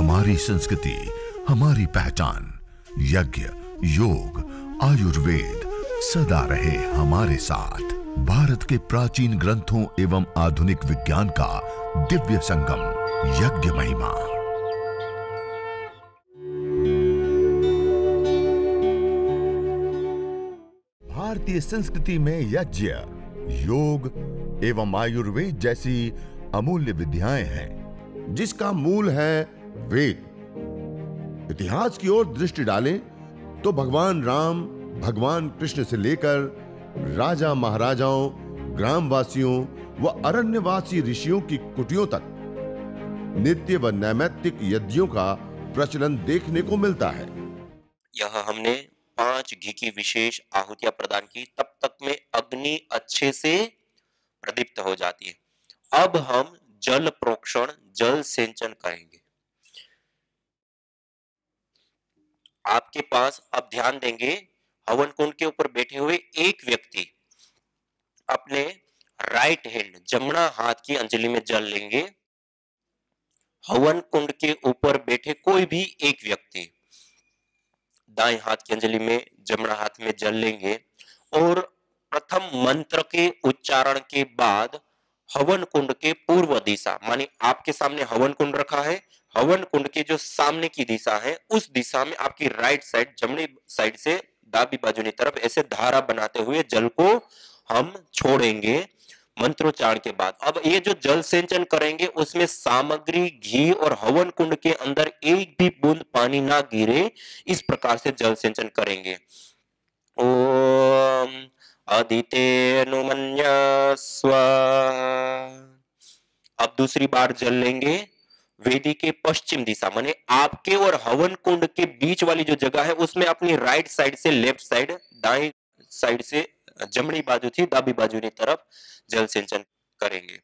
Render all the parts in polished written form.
हमारी संस्कृति, हमारी पहचान। यज्ञ, योग, आयुर्वेद सदा रहे हमारे साथ। भारत के प्राचीन ग्रंथों एवं आधुनिक विज्ञान का दिव्य संगम, यज्ञ महिमा। भारतीय संस्कृति में यज्ञ, योग एवं आयुर्वेद जैसी अमूल्य विद्याएं हैं, जिसका मूल है वेद। इतिहास की ओर दृष्टि डालें तो भगवान राम, भगवान कृष्ण से लेकर राजा महाराजाओं, ग्रामवासियों व अरण्यवासी ऋषियों की कुटियों तक नित्य व नैमित्तिक यज्ञों का प्रचलन देखने को मिलता है। यह हमने 5 घी की विशेष आहुतियां प्रदान की, तब तक में अग्नि अच्छे से प्रदीप्त हो जाती है। अब हम जल प्रोक्षण, जल सिंचन करेंगे। आपके पास, अब ध्यान देंगे, हवन कुंड के ऊपर बैठे हुए एक व्यक्ति अपने राइट हैंड, जमना हाथ की अंजलि में जल लेंगे। हवन कुंड के ऊपर बैठे कोई भी एक व्यक्ति दाएं हाथ की अंजलि में, जमना हाथ में जल लेंगे और प्रथम मंत्र के उच्चारण के बाद हवन कुंड के पूर्व दिशा, मानी आपके सामने हवन कुंड रखा है, हवन कुंड के जो सामने की दिशा है उस दिशा में आपकी राइट साइड, जमनी साइड से दाबी बाजू की तरफ ऐसे धारा बनाते हुए जल को हम छोड़ेंगे मंत्रोच्चारण के बाद। अब ये जो जल सिंचन करेंगे उसमें सामग्री, घी और हवन कुंड के अंदर एक भी बूंद पानी ना गिरे, इस प्रकार से जल सिंचन करेंगे। ओम अदितेनुमन्यस्व। अब दूसरी बार जल लेंगे वेदी के पश्चिम दिशा, माने आपके और हवन कुंड के बीच वाली जो जगह है उसमें अपनी राइट साइड से लेफ्ट साइड, दाएं साइड से जमनी बाजू थी दाबी बाजू की तरफ जल सिंचन करेंगे।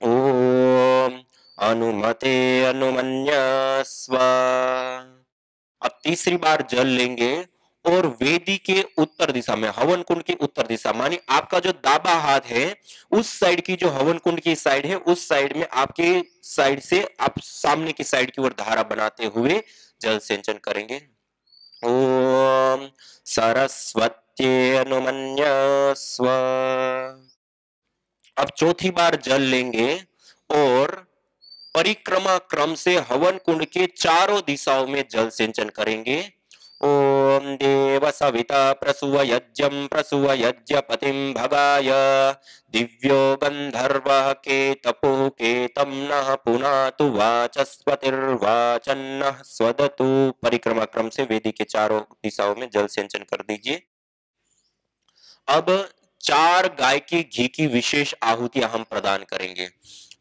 ओम अनुमते अनुमन्यस्व। अब तीसरी बार जल लेंगे और वेदी के उत्तर दिशा में, हवन कुंड की उत्तर दिशा, मानी आपका जो दाबा हाथ है उस साइड की, जो हवन कुंड की साइड है उस साइड में, आपके साइड से आप सामने की साइड की ओर धारा बनाते हुए जल सिंचन करेंगे। ओम सरस्वती अनुमन्यस्व। अब चौथी बार जल लेंगे और परिक्रमा क्रम से हवन कुंड के चारों दिशाओं में जल सिंचन करेंगे। ओम देव सविता प्रसुव यज्ञं प्रसुव यज्ञपतिं भगाय दिव्यो गंधर्वः के तपो के तम नः पुनातु वाचस्पतिर्वाचन्नः स्वदतु। परिक्रमा क्रम से वेदी के चारों दिशाओं में जल सिंचन कर दीजिए। अब 4 गाय के घी की विशेष आहुतियां हम प्रदान करेंगे।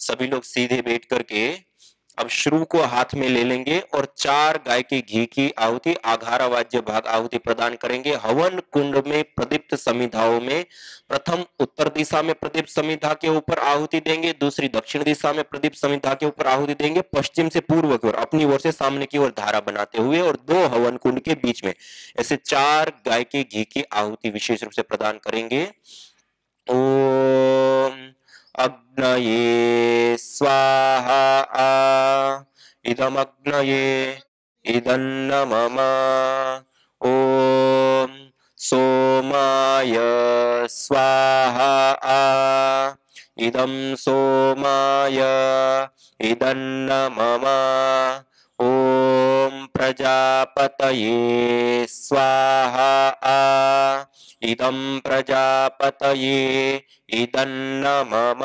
सभी लोग सीधे बैठ करके अब श्रू को हाथ में ले लेंगे और 4 गाय के घी की आहुति, आघारा वाद्य भाग आहुति प्रदान करेंगे। हवन कुंड में प्रदीप्त समिधाओं में प्रथम उत्तर दिशा में प्रदीप्त समिधा के ऊपर आहुति देंगे, दूसरी दक्षिण दिशा में प्रदीप्त समिधा के ऊपर आहुति देंगे, पश्चिम से पूर्व की ओर अपनी ओर से सामने की ओर धारा बनाते हुए, और 2 हवन कुंड के बीच में ऐसे 4 गाय के घी की आहुति विशेष रूप से प्रदान करेंगे। ओम अग्नये स्वाहा इदमग्नये इदन्न मम। ओम सोमाय स्वाहा इदं सोमाय इदन्न मम। ओम प्रजापतये स्वाहा इदं प्रजापतये इदन्न मम।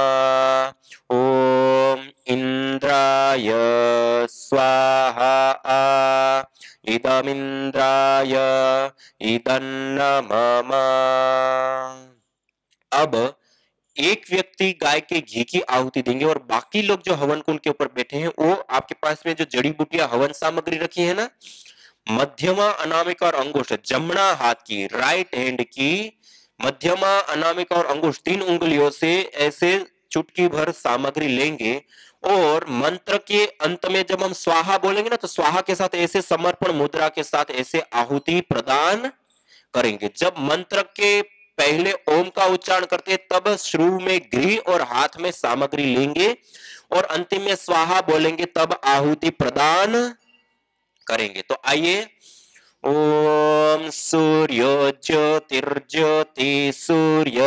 ओम इंद्राय स्वाहा इदमिंद्राय इदन्न मम। अब एक व्यक्ति गाय के घी की आहुति देंगे और बाकी लोग जो हवन कुंड के ऊपर बैठे हैं वो आपके पास में जो जड़ी बूटियां हवन सामग्री रखी है ना, मध्यमा, अनामिका और अंगुष्ठ, जमना हाथ की, राइट हैंड की मध्यमा, अनामिका और अंगुष्ठ 3 उंगलियों से ऐसे चुटकी भर सामग्री लेंगे और मंत्र के अंत में जब हम स्वाहा बोलेंगे ना, तो स्वाहा के साथ ऐसे समर्पण मुद्रा के साथ ऐसे आहुति प्रदान करेंगे। जब मंत्र के पहले ओम का उच्चारण करते हैं, तब शुरू में गृह और हाथ में सामग्री लेंगे और अंतिम में स्वाहा बोलेंगे, तब आहुति प्रदान करेंगे। तो आइए, ओम सूर्यो ज्योतिर्ज्योति सूर्य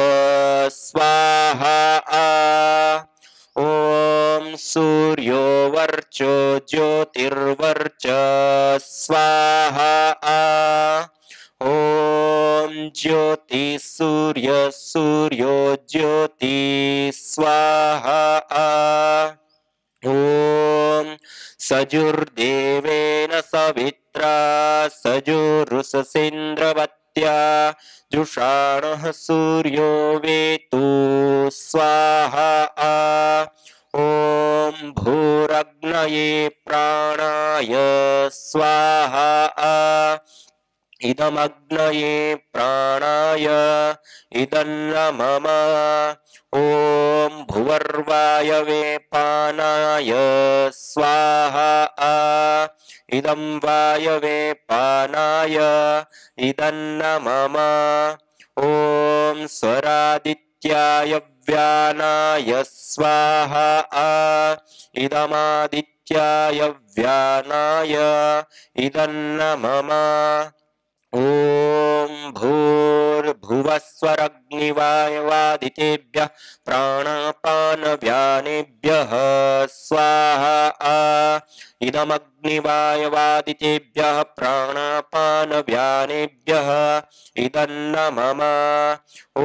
स्वाहा ओम सूर्यो वर्चो ज्योतिर्वर्च स्वाहा ओम ज्योति सूर्य सूर्यो ज्योति स्वाहा ओम सजुर्देवेन सवित्रा सजुरुषसेन्द्रवत्या जुषाणः सूर्यो वेतु स्वाहा ओम भूरग्नये प्राणाय स्वाहा इदमग्नये प्राणाय इदन्न मम ओम भुवर्वायवे पानाय स्वाहा इदं वायवे पानाय इदन्न मम ओम स्वरादित्याय व्यानाय स्वाहा इदमादित्याय व्यानाय इदन्न मम ओम भूर्भुवस्वरग्निवायवादितेभ्यः प्राणापानव्यानेभ्यः स्वाहा इदमग्निवायवादितेभ्यः प्राणापानव्यानेभ्यः इदन्न मम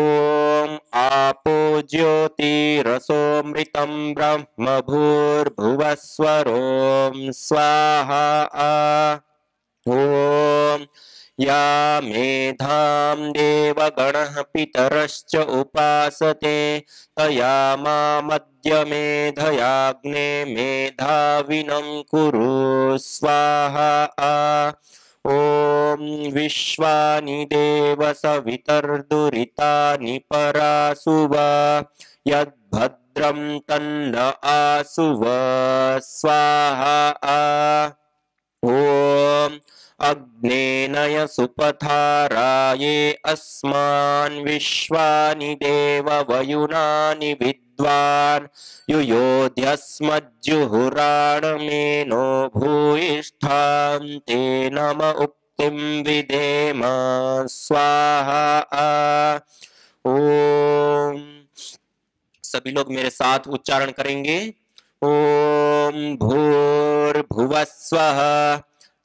ओम आपो ज्योतिरसोमृतं ब्रह्म भूर्भुवस्वरों स्वाहा ओम या मेधां देवगणः पितरश्च उपासते तया मामद्य मेधयाग्ने मेधाविनं कुरु स्वाहा ओम विश्वानि देव सवितर्दुरितानि परासुव यद्भद्रं तन्न आसुव स्वाहा ओम अग्नेनय सुपथाराये अस्मान् विश्वानि देव वयुनानि विद्वान् युयोध्यस्मज्जुहुराणमेनो भूयिष्ठां ते नम उक्तिं विधेम स्वाहा ओम सभी लोग मेरे साथ उच्चारण करेंगे। ओम भूर्भुवस्वः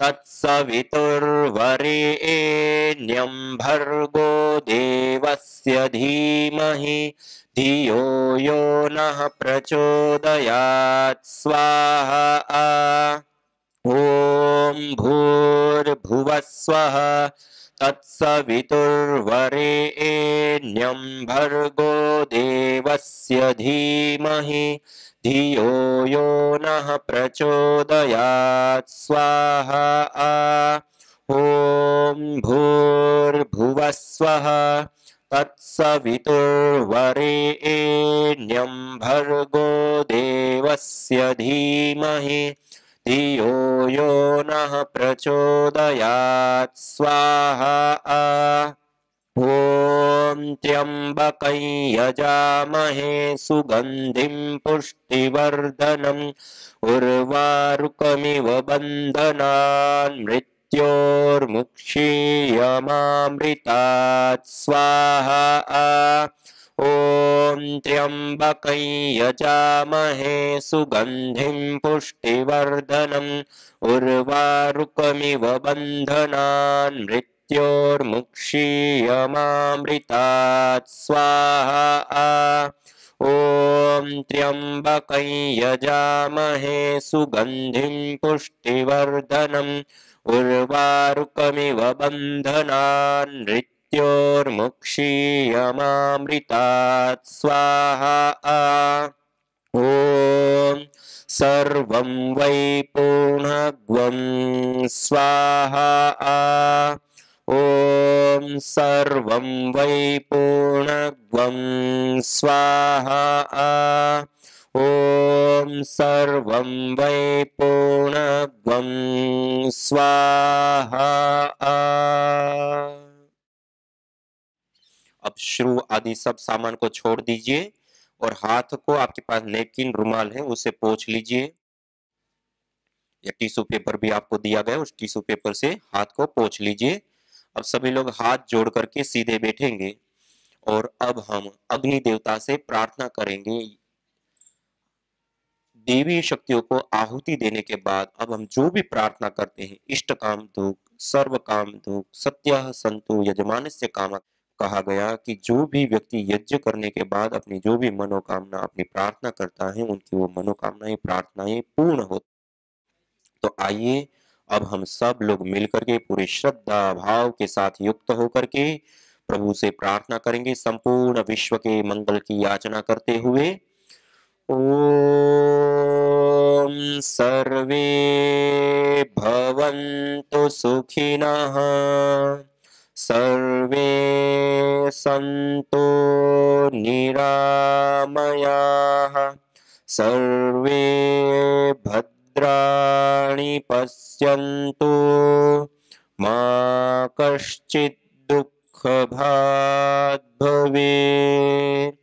तत्सवितुर्वरेण्यं भर्गो देवस्य धीमहि धियो यो नः प्रचोदयात् स्वाहा ओम भूर्भुवस्वः तत्सवितुर्वरेण्यं भर्गो देवस्य धीमहि धियो यो नः प्रचोदयात् स्वाहा ओम भूर्भुवस्वः तत्सवितुर्वरेण्यं भर्गो देवस्य धीमहि धियो यो नः प्रचोदयात् स्वाहा ओम त्र्यंबकं यजामहे सुगंधिं पुष्टिवर्धनम् उर्वारुकमिव बन्धनान् मृत्योर्मुक्षीयमामृतात् स्वाहा ओम त्र्यंबकं यजामहे सुगंधिं पुष्टिवर्धनम् उर्वारुकमिव बन्धनान् मृत्योर्मुक्षीयमामृतात् स्वाहा ओम त्र्यंबकं यजामहे सुगंधिं पुष्टिवर्धनम् उर्वारुकमिव बन्धनान् मृत्योर्मुक्षीयमामृतात् स्वाहा ओम सर्वं वै पूर्णग्वं स्वाहा ओम सर्वं वै पूर्णग्वं स्वाहा ओम सर्वं वै पूर्णग्वं स्वाहा। अब आदि सब सामान को छोड़ दीजिए और हाथ को, आपके पास नेपकिन रुमाल है उससे पोंछ लीजिए, या टिश्यू पेपर भी आपको दिया गया है, उस टिश्यू पेपर से हाथ को पोंछ लीजिए। अब सभी लोग हाथ जोड़ करके सीधे बैठेंगे और अब हम अग्नि देवता से प्रार्थना करेंगे। देवी शक्तियों को आहुति देने के बाद अब हम जो भी प्रार्थना करते हैं, इष्ट काम धूप, सर्व काम धूप, सत्य संतु यजमानस्य काम, कहा गया कि जो भी व्यक्ति यज्ञ करने के बाद अपनी जो भी मनोकामना, अपनी प्रार्थना करता है, उनकी वो मनोकामनाएं, प्रार्थनाएं पूर्ण हो। तो आइए अब हम सब लोग मिलकर के पूरे श्रद्धा भाव के साथ युक्त होकर के प्रभु से प्रार्थना करेंगे, संपूर्ण विश्व के मंगल की याचना करते हुए। ओम सर्वे भवन्तु सुखिनः, सर्वे सन्तु निरामयाः, सर्वे भद्राणि पश्यन्तु, मा कश्चित् दुःखभाग् भवेत्।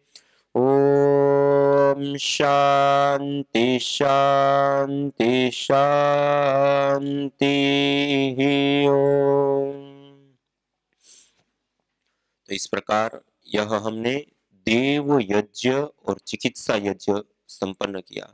ओम शांति शांति शांति। ओम। तो इस प्रकार यह हमने देव यज्ञ और चिकित्सा यज्ञ संपन्न किया।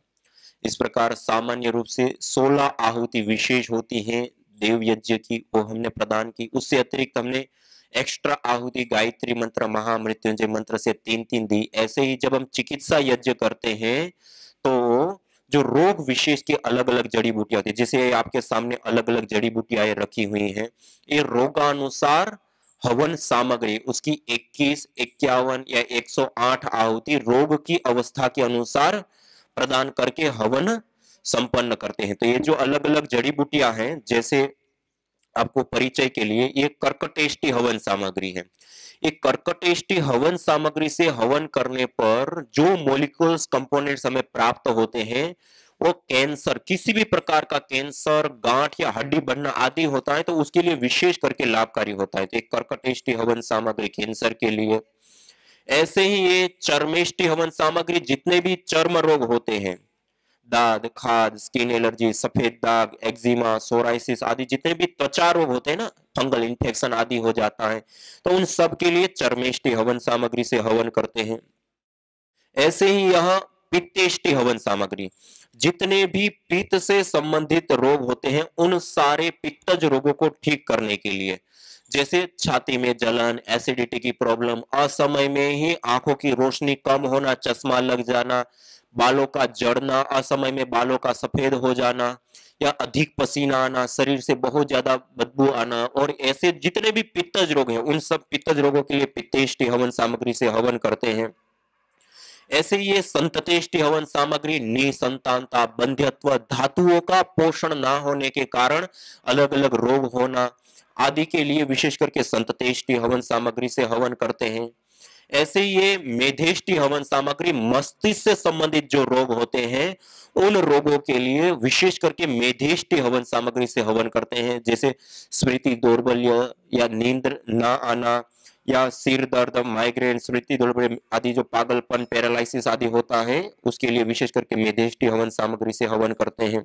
इस प्रकार सामान्य रूप से 16 आहुति विशेष होती हैं देव यज्ञ की, वो हमने प्रदान की। उससे अतिरिक्त हमने एक्स्ट्रा आहुति गायत्री मंत्र, महामृत्युंजय मंत्र से 3-3 दी। ऐसे ही जब हम चिकित्सा यज्ञ करते हैं तो जो रोग विशेष की अलग अलग जड़ी बूटियां होती है, जैसे आपके सामने अलग अलग जड़ी बूटियां रखी हुई हैं, ये रोगानुसार हवन सामग्री उसकी 21, 51 या 108 आहुति रोग की अवस्था के अनुसार प्रदान करके हवन संपन्न करते हैं। तो ये जो अलग अलग जड़ी बूटियां हैं, जैसे आपको परिचय के लिए, ये कर्कटेष्टि हवन सामग्री है। एक कर्कटेष्टि हवन सामग्री से हवन करने पर जो मॉलिक्यूल्स कंपोनेंट्स हमें प्राप्त होते हैं, वो कैंसर, किसी भी प्रकार का कैंसर, गांठ या हड्डी बढ़ना आदि होता है तो उसके लिए विशेष करके लाभकारी होता है। तो एक कर्कटेष्टि हवन सामग्री कैंसर के लिए। ऐसे ही ये चर्मेष्टि हवन सामग्री, जितने भी चर्म रोग होते हैं, दाद, खाद, स्किन एलर्जी, सफेद दाग, एक्जिमा, सोराइसिस आदि जितने भी त्वचा रोग होते हैं ना, फंगल इन्फेक्शन आदि हो जाता है, तो उन सब के लिए चर्मेष्टि हवन सामग्री से हवन करते हैं। ऐसे ही यहाँ पित्तेष्टि हवन सामग्री, जितने भी पित्त से संबंधित रोग होते हैं, उन सारे पित्तज रोगों को ठीक करने के लिए, जैसे छाती में जलन, एसिडिटी की प्रॉब्लम, असमय में ही आंखों की रोशनी कम होना, चश्मा लग जाना, बालों का जड़ना, असमय में बालों का सफेद हो जाना, या अधिक पसीना आना, शरीर से बहुत ज्यादा बदबू आना, और ऐसे जितने भी पित्तज रोग हैं, उन सब पित्तज रोगों के लिए पित्तेष्टि हवन सामग्री से हवन करते हैं। ऐसे ये संततेष्टि हवन सामग्री निसंतानता, बंध्यत्व, धातुओं का पोषण ना होने के कारण अलग अलग रोग होना आदि के लिए विशेष करके संततेष्टि हवन सामग्री से हवन करते हैं। ऐसे ये मेधेष्टि हवन सामग्री, मस्तिष्क से संबंधित जो रोग होते हैं उन रोगों के लिए विशेष करके मेधेष्टि हवन सामग्री से हवन करते हैं, जैसे स्मृति दौर्बल्य या नींद ना आना, या सिर दर्द, माइग्रेन, स्मृति दौर्बल्य आदि जो पागलपन, पैरालिसिस आदि होता है, उसके लिए विशेष करके मेधेष्टि हवन सामग्री से हवन करते हैं।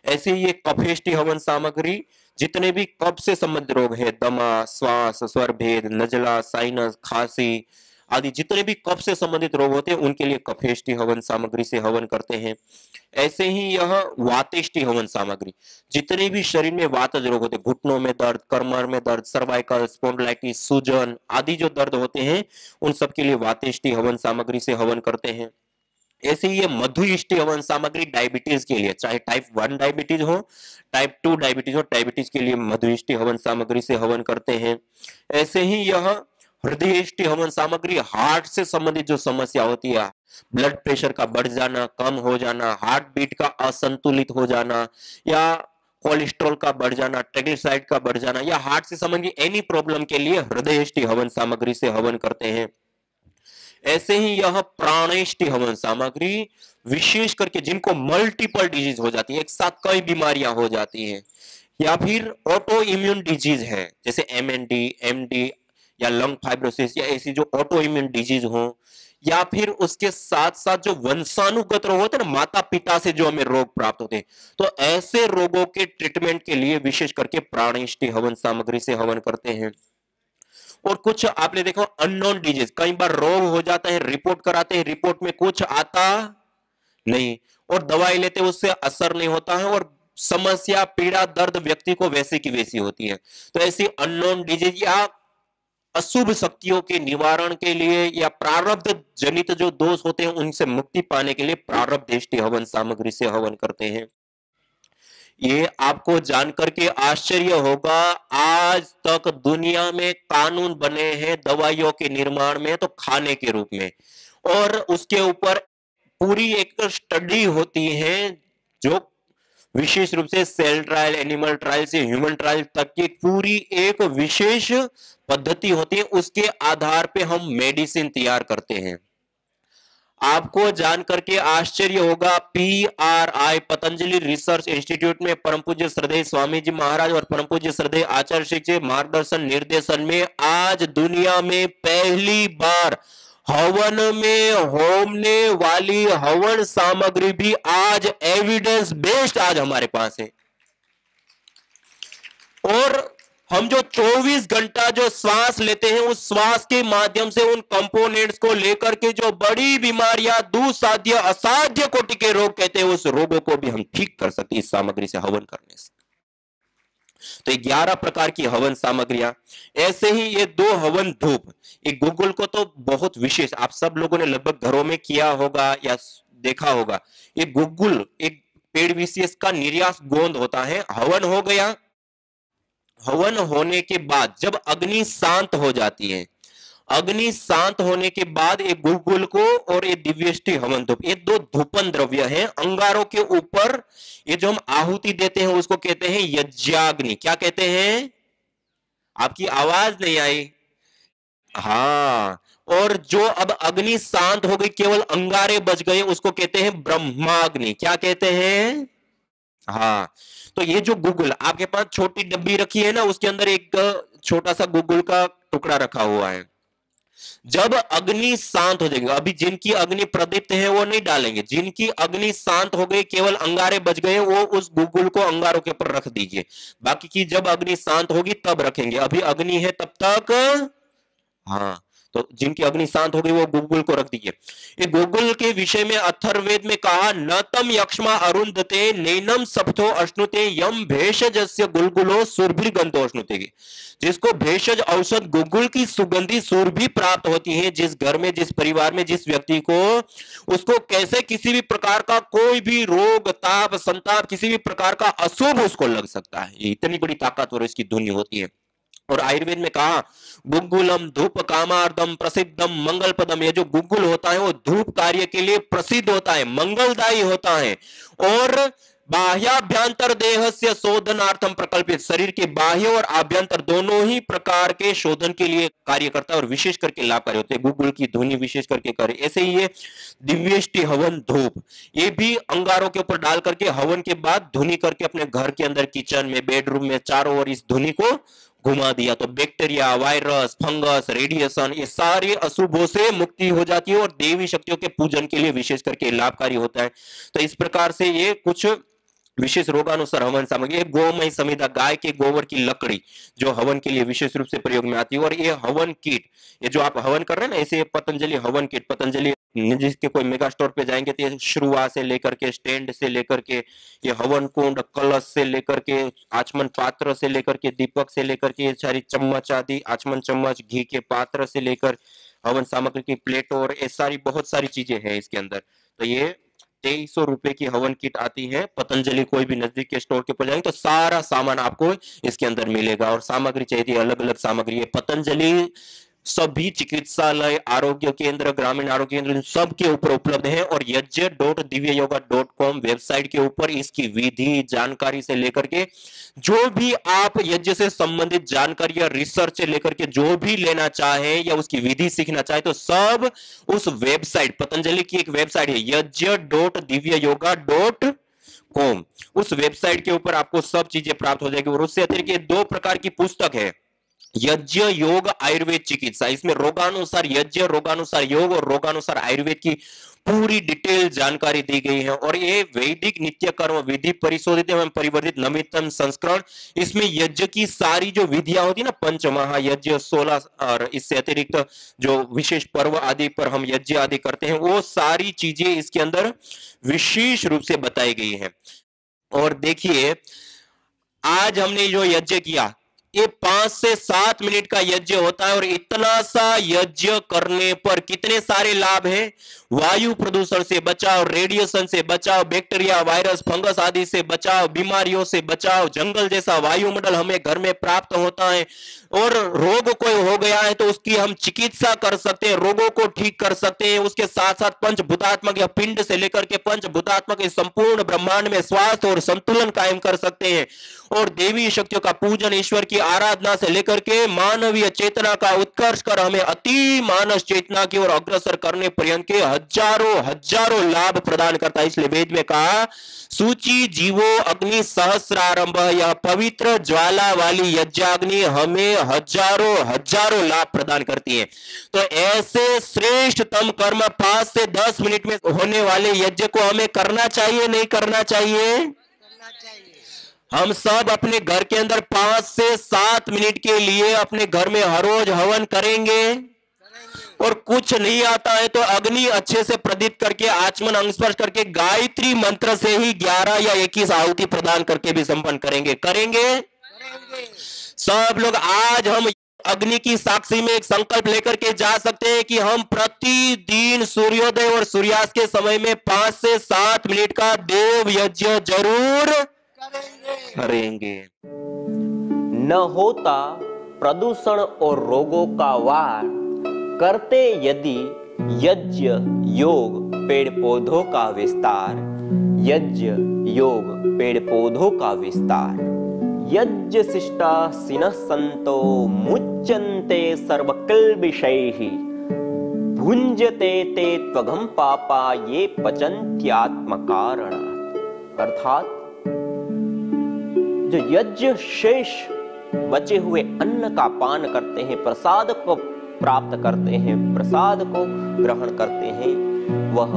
ऐसे ये कफेष्टि हवन सामग्री, जितने भी कफ से संबंधित रोग है, दमा, श्वास, स्वर भेद, नजला, साइनस, खांसी आदि जितने भी कफ से संबंधित रोग होते हैं, उनके लिए कफेष्टि हवन सामग्री से हवन करते हैं। ऐसे ही यह वातेष्टि हवन सामग्री, जितने भी शरीर में वातज रोग होते हैं, घुटनों में दर्द, कमर में दर्द, सर्वाइकल, स्पॉन्डिलाइटिस, सूजन आदि जो दर्द होते हैं, उन सब के लिए वातेष्टि हवन सामग्री से हवन करते हैं। ऐसे ही ये मधुइष्टि हवन सामग्री डायबिटीज के लिए, चाहे टाइप 1 डायबिटीज हो, टाइप 2 डायबिटीज हो, डायबिटीज के लिए मधुइष्टि हवन सामग्री से हवन करते हैं। ऐसे ही यह हृदयष्टि हवन सामग्री, हार्ट से संबंधित जो समस्या होती है, ब्लड प्रेशर का बढ़ जाना, कम हो जाना, हार्ट बीट का असंतुलित हो जाना, या कोलेस्ट्रॉल का बढ़ जाना, ट्राइग्लिसराइड का बढ़ जाना, या हार्ट से संबंधित एनी प्रॉब्लम के लिए हृदयष्टि हवन सामग्री से हवन करते हैं। ऐसे ही यह प्राणेष्टि हवन सामग्री, विशेष करके जिनको मल्टीपल डिजीज हो जाती है, एक साथ कई बीमारियां हो जाती हैं, या फिर ऑटो इम्यून डिजीज है, जैसे MND, MD या लंग फाइब्रोसिस या ऐसी जो ऑटो इम्यून डिजीज हो, या फिर उसके साथ साथ जो वंशानुगत रोग होते हैं ना, माता पिता से जो हमें रोग प्राप्त होते हैं, तो ऐसे रोगों के ट्रीटमेंट के लिए विशेष करके प्राणिष्टि हवन सामग्री से हवन करते हैं। और कुछ आपने देखा अननोन डिजीज, कई बार रोग हो जाता है, रिपोर्ट कराते हैं, रिपोर्ट में कुछ आता नहीं और दवाई लेते उससे असर नहीं होता है और समस्या पीड़ा दर्द व्यक्ति को वैसे की वैसी होती है। तो ऐसी अननोन डिजीज या अशुभ शक्तियों के निवारण के लिए या प्रारब्ध जनित जो दोष होते हैं उनसे मुक्ति पाने के लिए प्रारब्धेष्टि हवन सामग्री से हवन करते हैं। ये आपको जानकर के आश्चर्य होगा, आज तक दुनिया में कानून बने हैं दवाइयों के निर्माण में तो खाने के रूप में, और उसके ऊपर पूरी एक स्टडी होती है जो विशेष रूप से सेल ट्रायल, एनिमल ट्रायल से ह्यूमन ट्रायल तक की पूरी एक विशेष पद्धति होती है, उसके आधार पे हम मेडिसिन तैयार करते हैं। आपको जानकर के आश्चर्य होगा, PRI पतंजलि रिसर्च इंस्टीट्यूट में परम पूज्य श्रद्धेय स्वामी जी महाराज और परम पूज्य श्रद्धेय आचार्य श्री के मार्गदर्शन निर्देशन में आज दुनिया में पहली बार हवन में होमने वाली हवन सामग्री भी आज एविडेंस बेस्ड आज हमारे पास है। और हम जो 24 घंटा जो श्वास लेते हैं उस श्वास के माध्यम से उन कंपोनेंट्स को लेकर के जो बड़ी बीमारियां, दुस्साध्य असाध्य कोटि के रोग कहते हैं, उस रोगों को भी हम ठीक कर सकते हैं इस सामग्री से हवन करने से। तो 11 प्रकार की हवन सामग्रियां, ऐसे ही ये 2 हवन धूप। एक गुग्गुल को तो बहुत विशेष आप सब लोगों ने लगभग घरों में किया होगा या देखा होगा। ये गुग्गुल एक पेड़ विशेष का निर्यास गोंद होता है। हवन हो गया, हवन होने के बाद जब अग्नि शांत हो जाती है, अग्नि शांत होने के बाद एक गुग्गुल को और ये दिव्यष्टि हवन धूप, ये 2 धूपन द्रव्य हैं अंगारों के ऊपर। ये जो हम आहुति देते हैं उसको कहते हैं यज्ञाग्नि। क्या कहते हैं? आपकी आवाज नहीं आई। हाँ, और जो अब अग्नि शांत हो गई, केवल अंगारे बच गए, उसको कहते हैं ब्रह्माग्नि। क्या कहते हैं? हाँ, तो ये जो गुग्गुल आपके पास छोटी डब्बी रखी है ना, उसके अंदर एक छोटा सा गुग्गुल का टुकड़ा रखा हुआ है। जब अग्नि शांत हो जाएगी, अभी जिनकी अग्नि प्रदीप्त है वो नहीं डालेंगे, जिनकी अग्नि शांत हो गई, केवल अंगारे बच गए, वो उस गुग्गुल को अंगारों के ऊपर रख दीजिए। बाकी की जब अग्नि शांत होगी तब रखेंगे, अभी अग्नि है तब तक। हाँ, तो जिनकी अग्नि शांत हो गई वो गुग्गुल को रख दीजिए। ये गुग्गुल के विषय में अथर्ववेद में कहा, न तम यक्ष्मा अरुंधते नैनम सप्तो अश्नुते यम भेषजस्य गुलगुलो सुरभिर्गंधो अश्नुते। जिसको भेषज औषध गुग्गुल की सुगंधी सुरभि प्राप्त होती है, जिस घर में, जिस परिवार में, जिस व्यक्ति को, उसको कैसे किसी भी प्रकार का कोई भी रोग, ताप, संताप, किसी भी प्रकार का अशुभ उसको लग सकता है। ये इतनी बड़ी ताकतवर इसकी धुनी होती है। और आयुर्वेद में कहा, गुग्गुलम धूप कामार्दम प्रसिद्धम मंगल पदम। ये जो गुग्गुल होता है वो धूप कार्य के लिए प्रसिद्ध होता है, मंगलदायी होता है। और बाह्याभ्यंतर देह से शोधनार्थम प्रकल्पित, शरीर के बाह्य और आभ्यंतर दोनों ही प्रकार के शोधन के लिए कार्य करता है और विशेष करके लाभकारी होते हैं। गुग्गुल की धुनी विशेष करके करे। ऐसे ही ये दिव्यष्टि हवन धूप, ये भी अंगारों के ऊपर डाल करके हवन के बाद धुनी करके अपने घर के अंदर, किचन में, बेडरूम में चारों ओर इस धुनी को घुमा दिया तो बैक्टीरिया, वायरस, फंगस, रेडिएशन, ये सारे अशुभों से मुक्ति हो जाती है और देवी शक्तियों के पूजन के लिए विशेष करके लाभकारी होता है। तो इस प्रकार से ये कुछ विशेष रोगानुसार हवन सामग्री। गोमय समिधा, गाय के गोबर की लकड़ी जो हवन के लिए विशेष रूप से प्रयोग में आती है। और ये हवन किट, ये जो आप हवन कर रहे हैं ना, ऐसे पतंजलि हवन किट, पतंजलि जिसके कोई मेगा स्टोर पे जाएंगे तो ये शुरुआत से लेकर के, स्टैंड से लेकर के, ये हवन कुंड, कलश से लेकर के, आचमन पात्र से लेकर के, दीपक से लेकर के, ये सारी चम्मच आदि, आचमन चम्मच, घी के पात्र से लेकर हवन सामग्री की प्लेट, और ये सारी बहुत सारी चीजें हैं इसके अंदर। तो ये 2300 रुपए की हवन किट आती है। पतंजलि कोई भी नजदीक के स्टोर के ऊपर जाएंगे तो सारा सामान आपको इसके अंदर मिलेगा। और सामग्री चाहिए अलग अलग सामग्री है। पतंजलि सभी चिकित्सालय, आरोग्य केंद्र, ग्रामीण आरोग्य केंद्र सबके ऊपर उपलब्ध है। और yajya.divyayoga.com वेबसाइट के ऊपर इसकी विधि, जानकारी से लेकर के जो भी आप यज्ञ से संबंधित जानकारी या रिसर्च से लेकर के जो भी लेना चाहे या उसकी विधि सीखना चाहे तो सब उस वेबसाइट, पतंजलि की एक वेबसाइट है yajya.divyayoga.com, उस वेबसाइट के ऊपर आपको सब चीजें प्राप्त हो जाएगी। और उससे अतिरिक्त 2 प्रकार की पुस्तक है। यज्ञ, योग, आयुर्वेद, चिकित्सा। इसमें रोगानुसार यज्ञ, रोगानुसार योग और रोगानुसार आयुर्वेद की पूरी डिटेल जानकारी दी गई है। और ये वैदिक नित्य कर्म विधि परिशोधित एवं परिवर्तित नवीनतम संस्करण, इसमें यज्ञ की सारी जो विधियां होती है ना, पंच महायज्ञ, 16 और इससे अतिरिक्त जो विशेष पर्व आदि पर हम यज्ञ आदि करते हैं, वो सारी चीजें इसके अंदर विशेष रूप से बताई गई है। और देखिए, आज हमने जो यज्ञ किया, ये 5 से 7 मिनट का यज्ञ होता है। और इतना सा यज्ञ करने पर कितने सारे लाभ हैं? वायु प्रदूषण से बचाव, रेडिएशन से बचाव, बैक्टीरिया, वायरस, फंगस आदि से बचाव, बीमारियों से बचाव, जंगल जैसा वायुमंडल हमें घर में प्राप्त होता है। और रोग कोई हो गया है तो उसकी हम चिकित्सा कर सकते हैं, रोगों को ठीक कर सकते हैं। उसके साथ साथ पंचभूतात्मक या पिंड से लेकर के पंचभूतात्मक इस संपूर्ण ब्रह्मांड में स्वास्थ्य और संतुलन कायम कर सकते हैं। और देवी शक्तियों का पूजन, ईश्वर की आराधना से लेकर के मानवीय चेतना का उत्कर्ष कर हमें अति मानस चेतना की ओर अग्रसर करने पर्यंत के हजारों लाभ प्रदान करता है। इसलिए वेद में कहा, सूची जीवो अग्नि सहस्रारंभ, यह पवित्र ज्वाला वाली यज्ञाग्नि हमें हजारों लाभ प्रदान करती है। तो ऐसे श्रेष्ठतम कर्म 5 से 10 मिनट में होने वाले यज्ञ को हमें करना चाहिए, नहीं करना चाहिए? हम सब अपने घर के अंदर 5 से 7 मिनट के लिए अपने घर में हर रोज हवन करेंगे। और कुछ नहीं आता है तो अग्नि अच्छे से प्रदीप करके, आचमन अंगस्पर्श करके, गायत्री मंत्र से ही 11 या 21 आहुति प्रदान करके भी संपन्न करेंगे। सब लोग आज हम अग्नि की साक्षी में एक संकल्प लेकर के जा सकते हैं कि हम प्रतिदिन सूर्योदय और सूर्यास्त के समय में 5 से 7 मिनट का देव यज्ञ जरूर करेंगे। न होता प्रदूषण और रोगों का वार, करते यदि यज्ञ योग पेड़ पौधों का विस्तार, यज्ञ योग पेड़ पौधों का विस्तार। यज्ञ शिष्टा सिनः संतो मुच्यन्ते सर्वकिल्बिषैः, भुञ्जते ते त्वघं पापा ये पचन्त्यात्मकारणात्। अर्थात जो यज्ञ शेष बचे हुए अन्न का पान करते हैं, प्रसाद को प्राप्त करते हैं, प्रसाद को ग्रहण करते हैं, वह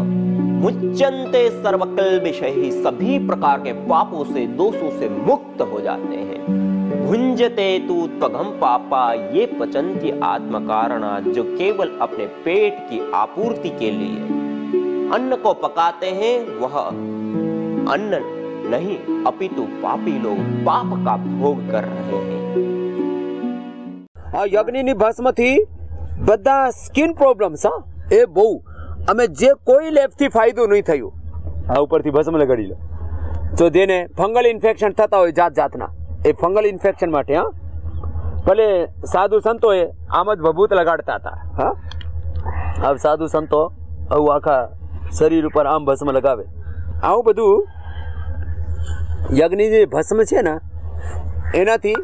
मुच्यन्ते सर्वकिल्बिषैः, सभी प्रकार के पापों से, दोषों से मुक्त हो जाते हैं। भुञ्जते तु त्वघं पापा ये पचन्ति आत्मकारणात्, जो केवल अपने पेट की आपूर्ति के लिए अन्न को पकाते हैं, वह अन्न नहीं अपितु पापी लोग पाप का भोग कर रहे हैं। યજ્ઞની ભસ્મથી બધા સ્કિન પ્રોબ્લેમ્સ એ બહુ અમે જે કોઈ લેબથી ફાયદો નહીં થયું આ ઉપરથી ભસ્મ લગાડી લો તો જેને ફંગલ ઇન્ફેક્શન થતા હોય જાત જાતના એ ફંગલ ઇન્ફેક્શન માટે ભલે સાધુ સંતોએ આમ જ ભભૂત લગાડતા હતા હવે સાધુ સંતો આવું આખા શરીર ઉપર આમ ભસ્મ લગાવે આવું બધું યજ્ઞની જે ભસ્મ છે ને એનાથી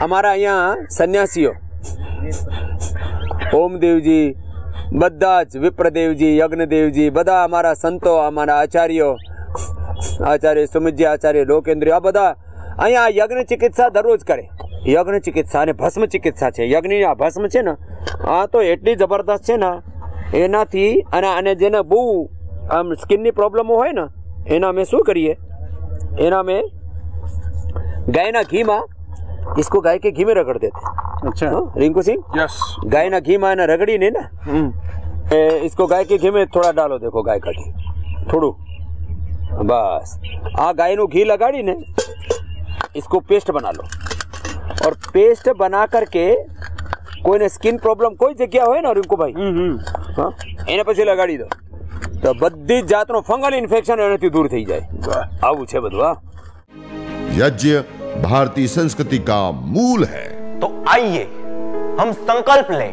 અમારા અહીંયા સન્યાસીઓ ઓમદેવજી, બધા જ વિપ્રદેવજી, યજ્ઞદેવજી, બધા અમારા સંતો, અમારા આચાર્યો, આચાર્ય સુમિતજી, આચાર્ય લોકેન્દ્ર, આ બધા અહીંયા યજ્ઞ ચિકિત્સા દરરોજ કરે। યજ્ઞ ચિકિત્સા અને ભસ્મ ચિકિત્સા છે। યજ્ઞની આ ભસ્મ છે ને આ તો એટલી જબરદસ્ત છે ને એનાથી અને જેને બહુ આમ સ્કિનની પ્રોબ્લેમો હોય ને એના અમે શું કરીએ, એના અમે ગાયના ઘીમાં, इसको गाय के घी में रगड़ देते। अच्छा रिंकू सिंह, यस, गाय ना घी में ना रगड़ी ने ना, इसको गाय के घी में थोड़ा डालो, देखो गाय का घी थोड़ू, बस आ गाय नो घी लगाड़ी ने इसको पेस्ट बना लो। और पेस्ट बना करके कोई ने स्किन प्रॉब्लम कोई जगह हो ना रिंकू भाई, एने पछी लगाड़ी दो तो बधी जातनो फंगल इन्फेक्शन एनाथी दूर थई जाए। आवुं छे बधुं। यज्ञ भारतीय संस्कृति का मूल है। तो आइए हम संकल्प लें,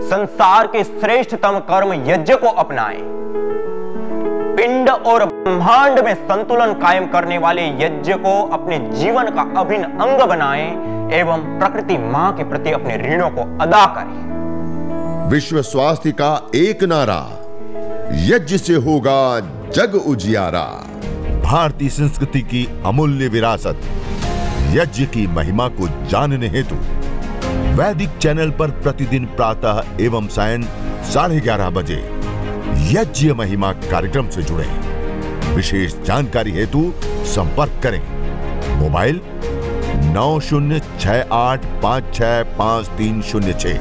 संसार के श्रेष्ठतम कर्म यज्ञ को अपनाएं, पिंड और ब्रह्मांड में संतुलन कायम करने वाले यज्ञ को अपने जीवन का अभिन्न अंग बनाएं एवं प्रकृति मां के प्रति अपने ऋणों को अदा करें। विश्व स्वास्थ्य का एक नारा, यज्ञ से होगा जग उजियारा। भारतीय संस्कृति की अमूल्य विरासत यज्ञ की महिमा को जानने हेतु वैदिक चैनल पर प्रतिदिन प्रातः एवं सायं 11:30 बजे यज्ञ महिमा कार्यक्रम से जुड़े। विशेष जानकारी हेतु संपर्क करें। मोबाइल 9068565306।